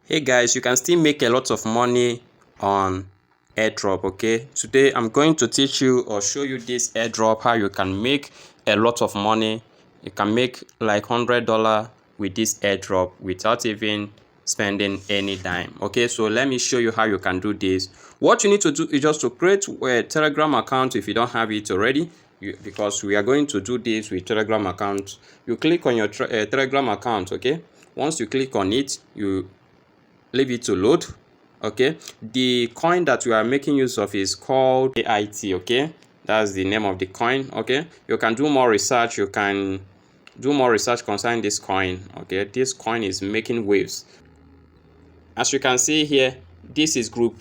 Hey guys, you can still make a lot of money on airdrop. Okay, today I'm going to teach you or show you this airdrop, how you can make a lot of money. You can make like $100 with this airdrop without even spending any dime. Okay, so let me show you how you can do this. What you need to do is just to create a Telegram account if you don't have it already. Because we are going to do this with Telegram account. You click on your Telegram account. Okay, once you click on it, you leave it to load. Okay, the coin that we are making use of is called AIT. Okay, that's the name of the coin. Okay, you can do more research. You can do more research concerning this coin. Okay, this coin is making waves. As you can see here, this is group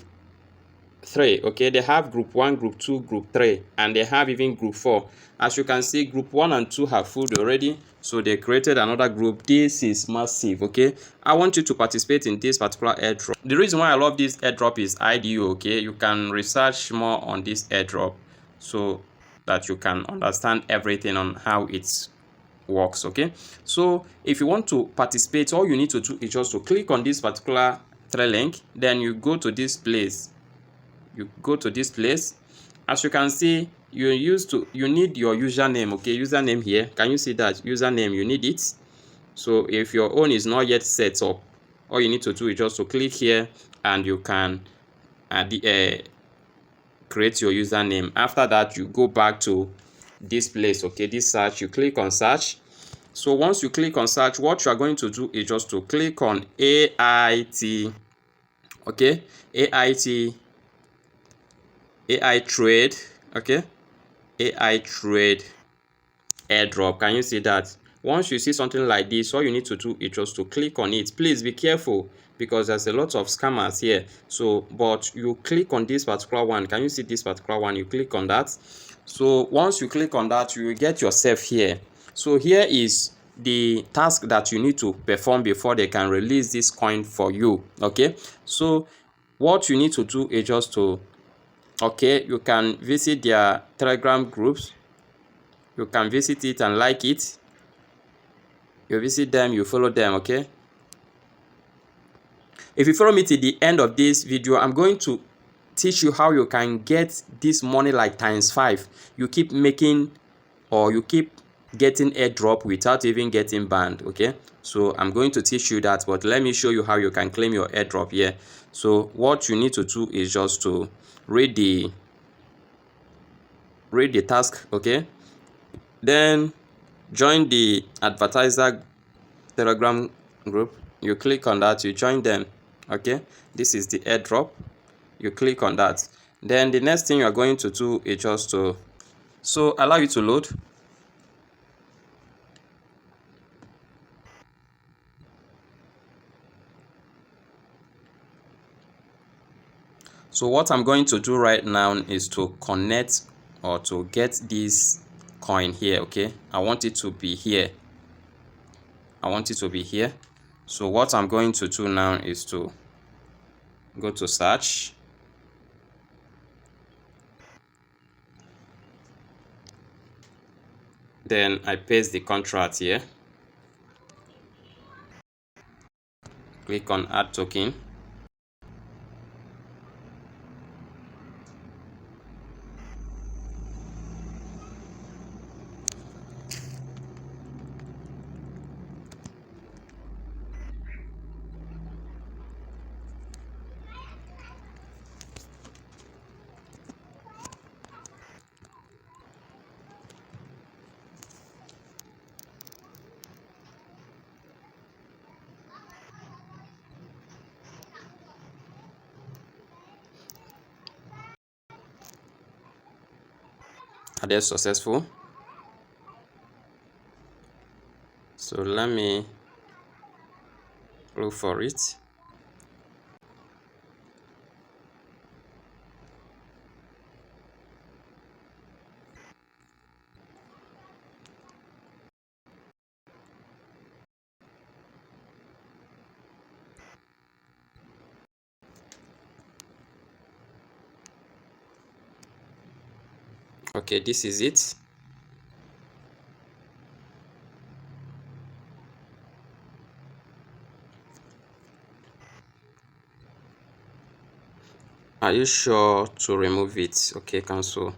3. Okay, they have group 1, group 2, group 3, and they have even group 4. As you can see, group 1 and 2 have food already, so they created another group. This is massive. Okay, I want you to participate in this particular airdrop. The reason why I love this airdrop is IDO. Okay, you can research more on this airdrop so that you can understand everything on how it works. Okay, so if you want to participate, all you need to do is just to click on this particular 3 link, then you go to this place. As you can see, you need your username. Okay, username here, can you see that username? You need it. So if your own is not yet set up, all you need to do is just to click here and you can create your username. After that, you go back to this place. Okay, this search, you click on search. So once you click on search, what you are going to do is just to click on AIT. Okay, AITrade. Okay, AITrade airdrop. Can you see that? Once you see something like this, all you need to do is just to click on it. Please be careful because there's a lot of scammers here. So but you click on this particular one. Can you see this particular one? You click on that. So once you click on that, you will get yourself here. So here is the task that you need to perform before they can release this coin for you. Okay, so what you need to do is just to, okay, you can visit their Telegram groups. You can visit it and like it. You visit them, you follow them. Okay, if you follow me to the end of this video, I'm going to teach you how you can get this money like ×5. You keep making, or you keep getting airdrop without even getting banned. Okay, so I'm going to teach you that, but let me show you how you can claim your airdrop here. So what you need to do is just to read the task. Okay, then join the advertiser Telegram group. You click on that, you join them. Okay, this is the airdrop. You click on that. Then the next thing you are going to do is just to allow you to load. So what I'm going to do right now is to connect or to get this coin here. Okay, I want it to be here. So what I'm going to do now is to go to search. Then I paste the contract here. Click on add token. Added successful. So let me look for it. Okay, this is it. Are you sure to remove it? Okay, cancel.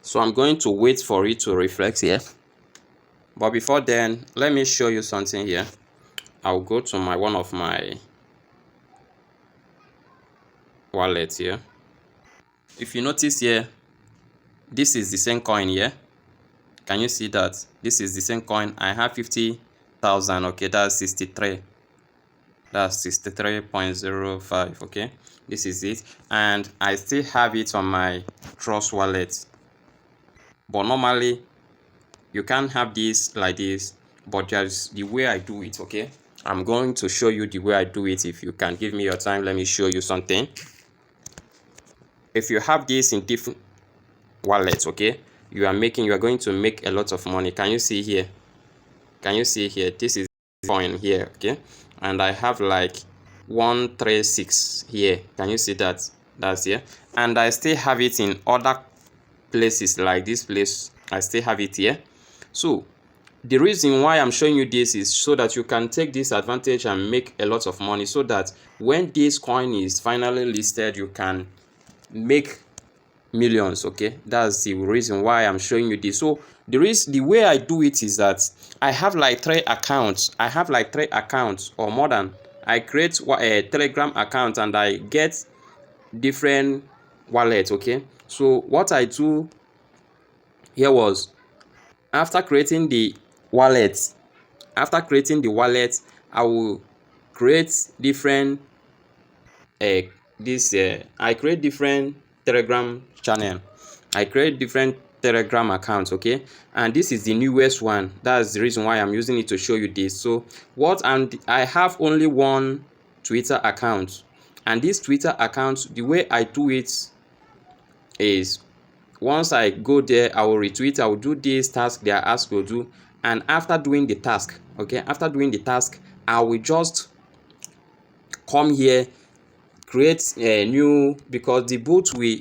So I'm going to wait for it to reflect here. But before then, let me show you something here. I'll go to one of my wallets here. If you notice here, this is the same coin here. Can you see that? This is the same coin. I have 50,000. Okay, that's 63. That's 63.05. Okay, this is it. And I still have it on my Trust wallet. But normally, you can't have this like this. But just the way I do it, okay? I'm going to show you the way I do it. If you can give me your time, let me show you something. If you have this in different wallets, okay, you are going to make a lot of money. Can you see here? Can you see here? This is coin here, okay, and I have like 136 here. Can you see that? That's here. And I still have it in other places, like this place. I still have it here. So the reason why I'm showing you this is so that you can take this advantage and make a lot of money, so that when this coin is finally listed, you can make millions. Okay, that's the reason why I'm showing you this. So the way I do it is that I have like 3 accounts. I have like 3 accounts or more than. I create a Telegram account and I get different wallets. Okay, so what I do here was, after creating the wallet, I will create different I create different Telegram channel. I create different Telegram accounts, okay, and this is the newest one. That's the reason why I'm using it to show you this. So I have only one Twitter account, and this Twitter account, the way I do it is, once I go there, I will retweet, I will do this task they are asked to do, and after doing the task, okay, I will just come here, create a new, because the bot will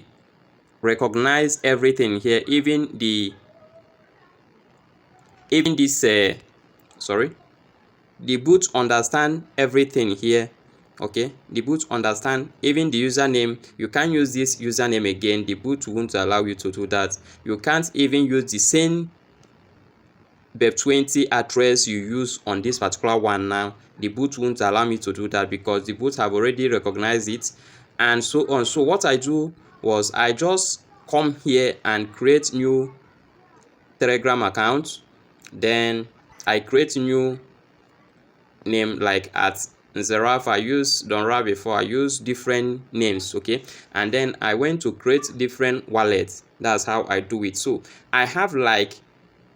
recognize everything here, even this sorry, the bot understand everything here. Okay, the bot understand even the username. You can't use this username again. The bot won't allow you to do that. You can't even use the same BEP20 address you use on this particular one. Now the bot won't allow me to do that because the bot have already recognized it, and so on. So what I do was, I just come here and create new Telegram account, then I create new name, like at Zeraf. I use Donra before. I use different names, okay, and then I went to create different wallets. That's how I do it. So I have like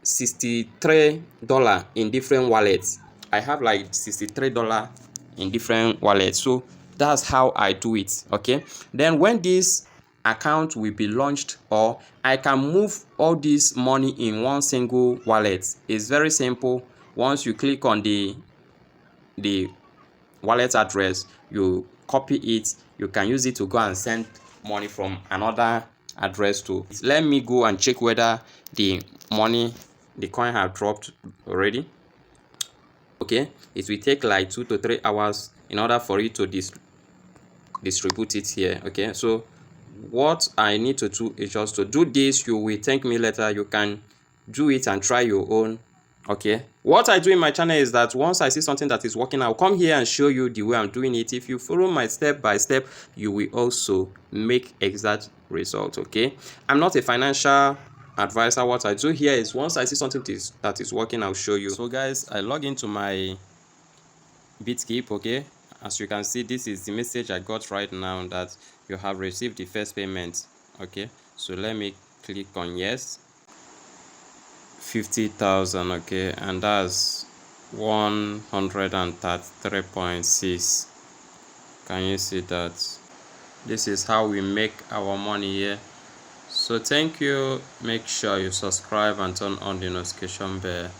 $63 in different wallets. I have like $63 in different wallets. So that's how I do it, okay. Then when this account will be launched, or I can move all this money in one single wallet. It's very simple. Once you click on the wallet address, you copy it, you can use it to go and send money from another address to. Let me go and check whether the coin have dropped already. Okay, it will take like 2 to 3 hours in order for it to distribute it here. Okay, so what I need to do is just to do this. You will thank me later. You can do it and try your own. Okay, what I do in my channel is that once I see something that is working, I'll come here and show you the way I'm doing it. If you follow my step by step, you will also make exact results. Okay, I'm not a financial advisor. What I do here is, once I see something that is working, I'll show you. So guys, I log into my Bitkeep. Okay, as you can see, this is the message I got right now, that you have received the first payment. Okay, so let me click on yes. 50,000. okay, and that's 133.6. can you see that? This is how we make our money here. So thank you. Make sure you subscribe and turn on the notification bell.